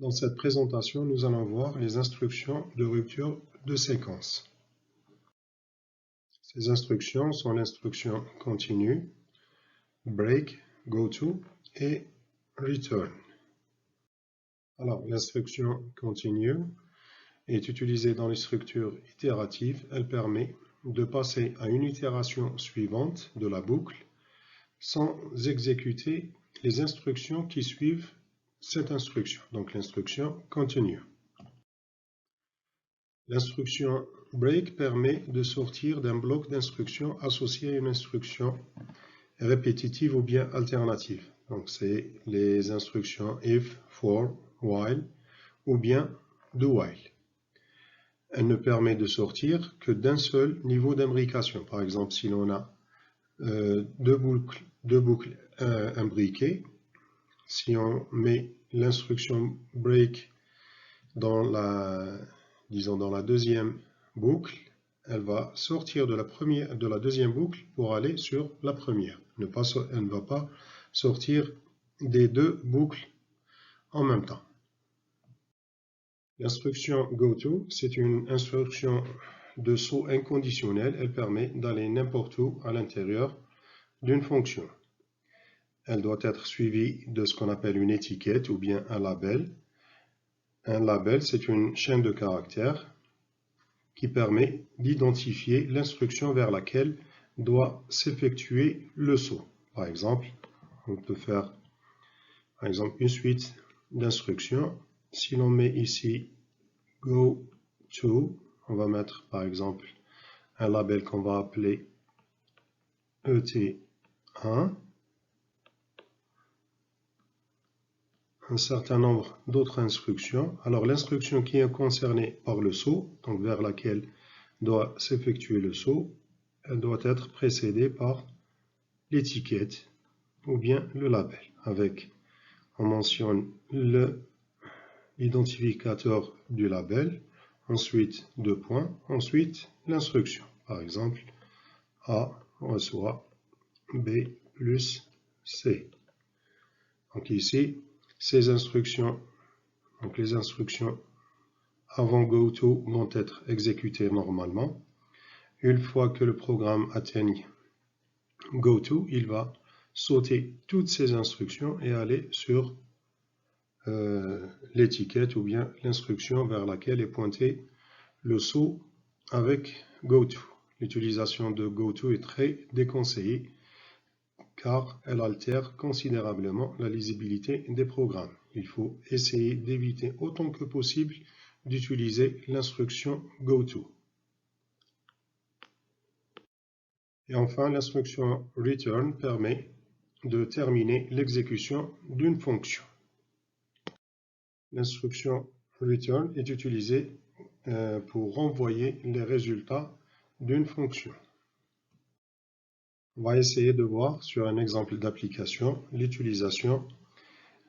Dans cette présentation, nous allons voir les instructions de rupture de séquence. Ces instructions sont l'instruction continue, break, goto et return. Alors, l'instruction continue est utilisée dans les structures itératives. Elle permet de passer à une itération suivante de la boucle sans exécuter les instructions qui suivent cette instruction, donc l'instruction continue. L'instruction break permet de sortir d'un bloc d'instructions associé à une instruction répétitive ou bien alternative. Donc c'est les instructions if, for, while ou bien do while. Elle ne permet de sortir que d'un seul niveau d'imbrication. Par exemple, si l'on a deux boucles imbriquées, si on met l'instruction break dans la deuxième boucle, elle va sortir de la deuxième boucle pour aller sur la première. Elle ne va pas sortir des deux boucles en même temps. L'instruction goto, c'est une instruction de saut inconditionnel. Elle permet d'aller n'importe où à l'intérieur d'une fonction. Elle doit être suivie de ce qu'on appelle une étiquette ou bien un label. Un label, c'est une chaîne de caractères qui permet d'identifier l'instruction vers laquelle doit s'effectuer le saut. Par exemple, on peut faire une suite d'instructions. Si l'on met ici go to, on va mettre par exemple un label qu'on va appeler ET1, un certain nombre d'autres instructions. Alors l'instruction qui est concernée par le saut, donc vers laquelle doit s'effectuer le saut, elle doit être précédée par l'étiquette ou bien le label. On mentionne l'identificateur du label, ensuite deux points, ensuite l'instruction. Par exemple, A reçoit B plus C. Donc ici, ces instructions, donc les instructions avant goto vont être exécutées normalement. Une fois que le programme atteigne goto, il va sauter toutes ces instructions et aller sur l'étiquette ou bien l'instruction vers laquelle est pointé le saut avec goto. L'utilisation de goto est très déconseillée car elle altère considérablement la lisibilité des programmes. Il faut essayer d'éviter autant que possible d'utiliser l'instruction goto. Et enfin, l'instruction return permet de terminer l'exécution d'une fonction. L'instruction return est utilisée pour renvoyer les résultats d'une fonction. On va essayer de voir sur un exemple d'application l'utilisation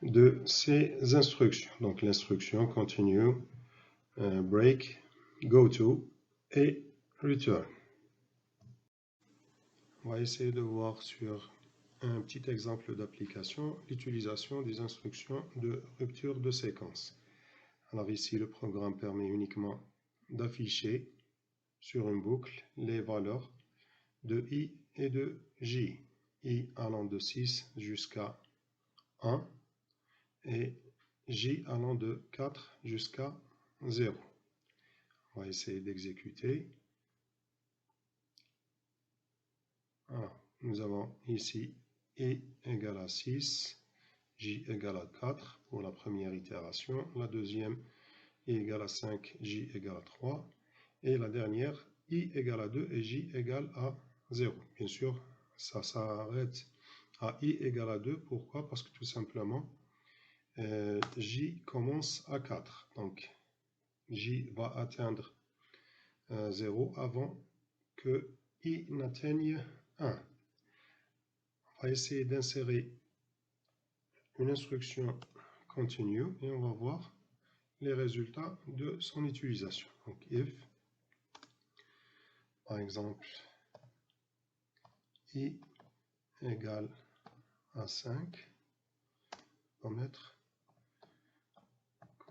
de ces instructions. Donc l'instruction continue, break, goto et return. On va essayer de voir sur un petit exemple d'application l'utilisation des instructions de rupture de séquence. Alors ici, le programme permet uniquement d'afficher sur une boucle les valeurs de i et de j, i allant de 6 jusqu'à 1 et j allant de 4 jusqu'à 0. On va essayer d'exécuter. Alors, nous avons ici i égale à 6, j égale à 4 pour la première itération, la deuxième i égale à 5, j égale à 3, et la dernière i égale à 2 et j égale à 0. Bien sûr, ça s'arrête à i égale à 2. Pourquoi? Parce que tout simplement, j commence à 4. Donc, j va atteindre 0 avant que i n'atteigne 1. On va essayer d'insérer une instruction continue et on va voir les résultats de son utilisation. Donc, if, par exemple, i égale à 5, on va mettre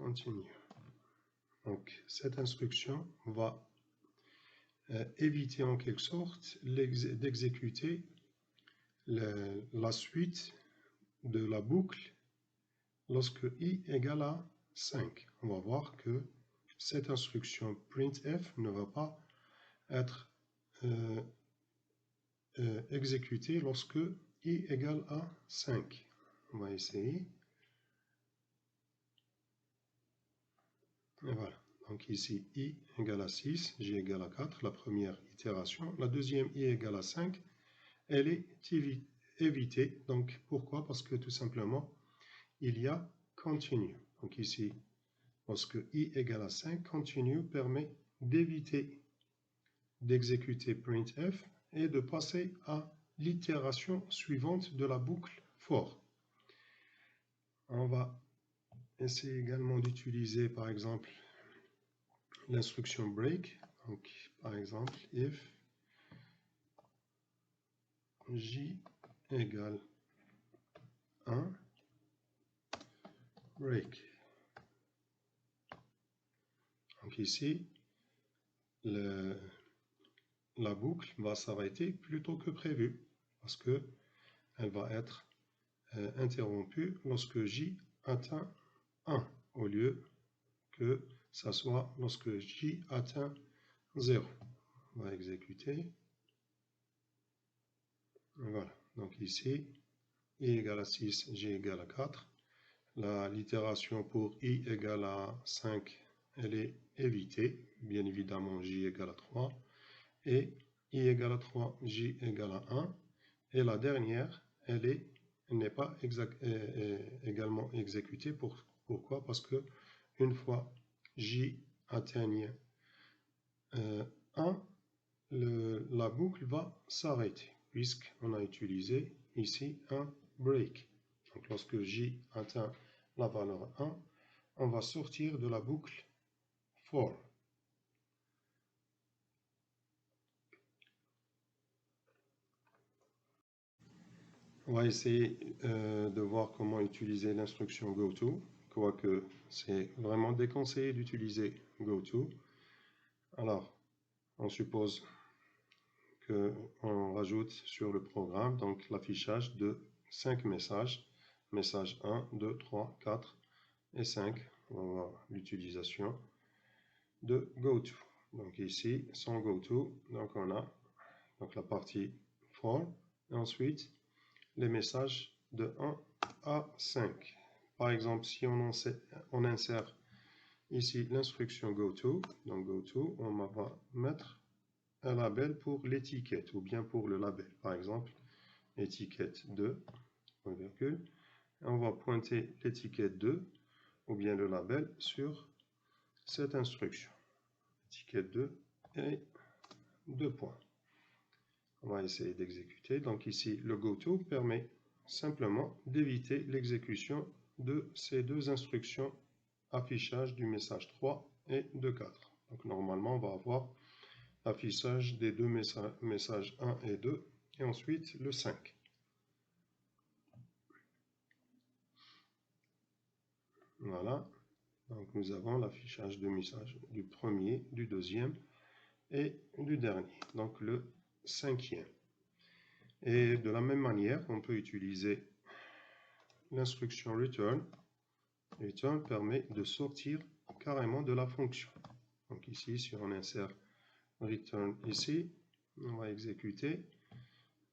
continue. Donc cette instruction va éviter en quelque sorte d'exécuter la suite de la boucle lorsque i égale à 5. On va voir que cette instruction printf ne va pas être exécutée lorsque i égale à 5. On va essayer. Et voilà. Donc ici, i égale à 6, j égale à 4, la première itération. La deuxième, i égale à 5, elle est évitée. Donc pourquoi? Parce que tout simplement, il y a continue. Donc ici, lorsque i égale à 5, continue permet d'éviter d'exécuter printf et de passer à l'itération suivante de la boucle for. On va essayer également d'utiliser par exemple l'instruction break. Donc par exemple if j égale 1 break. Donc ici la boucle va s'arrêter plus tôt que prévu parce que elle va être interrompue lorsque j atteint 1 au lieu que ça soit lorsque j atteint 0. On va exécuter. Voilà. Donc ici, i égale à 6, j égale à 4. L'itération pour i égale à 5, elle est évitée. Bien évidemment, j égale à 3. Et i égale à 3, j égale à 1. Et la dernière, elle n'est pas également exécutée. Pourquoi? Parce que une fois j atteigne 1, la boucle va s'arrêter, puisqu'on a utilisé ici un break. Donc lorsque j atteint la valeur 1, on va sortir de la boucle for. On va essayer de voir comment utiliser l'instruction goto, quoique c'est vraiment déconseillé d'utiliser goto. Alors, on suppose qu'on rajoute sur le programme donc l'affichage de 5 messages. Message 1, 2, 3, 4 et 5. On va voir l'utilisation de goto. Donc ici, sans goto, donc on a donc la partie for et ensuite les messages de 1 à 5. Par exemple, si on insère ici l'instruction goto, donc goto, on va mettre un label pour l'étiquette ou bien pour le label. Par exemple, étiquette 2, point virgule, et on va pointer l'étiquette 2 ou bien le label sur cette instruction. Étiquette 2 et 2 points. On va essayer d'exécuter. Donc ici, le goto permet simplement d'éviter l'exécution de ces deux instructions affichage du message 3 et de 4. Donc normalement, on va avoir l'affichage des deux messages 1 et 2 et ensuite le 5. Voilà. Donc nous avons l'affichage de message du premier, du deuxième et du dernier. Donc le 5e. Et de la même manière, on peut utiliser l'instruction return. Return permet de sortir carrément de la fonction. Donc ici, si on insère return ici, on va exécuter.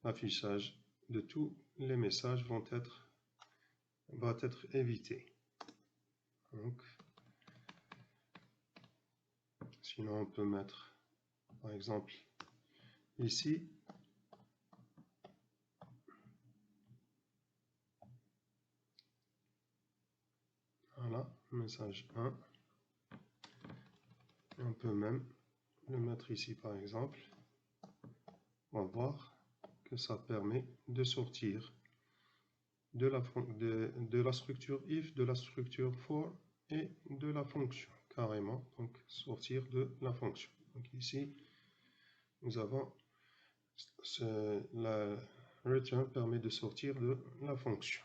L'affichage de tous les messages va être évité. Donc, sinon, on peut mettre, par exemple, ici, voilà, message 1. On peut même le mettre ici, par exemple. On va voir que ça permet de sortir de la structure if, de la structure for et de la fonction, carrément, donc sortir de la fonction. Donc ici, nous avons la return permet de sortir de la fonction.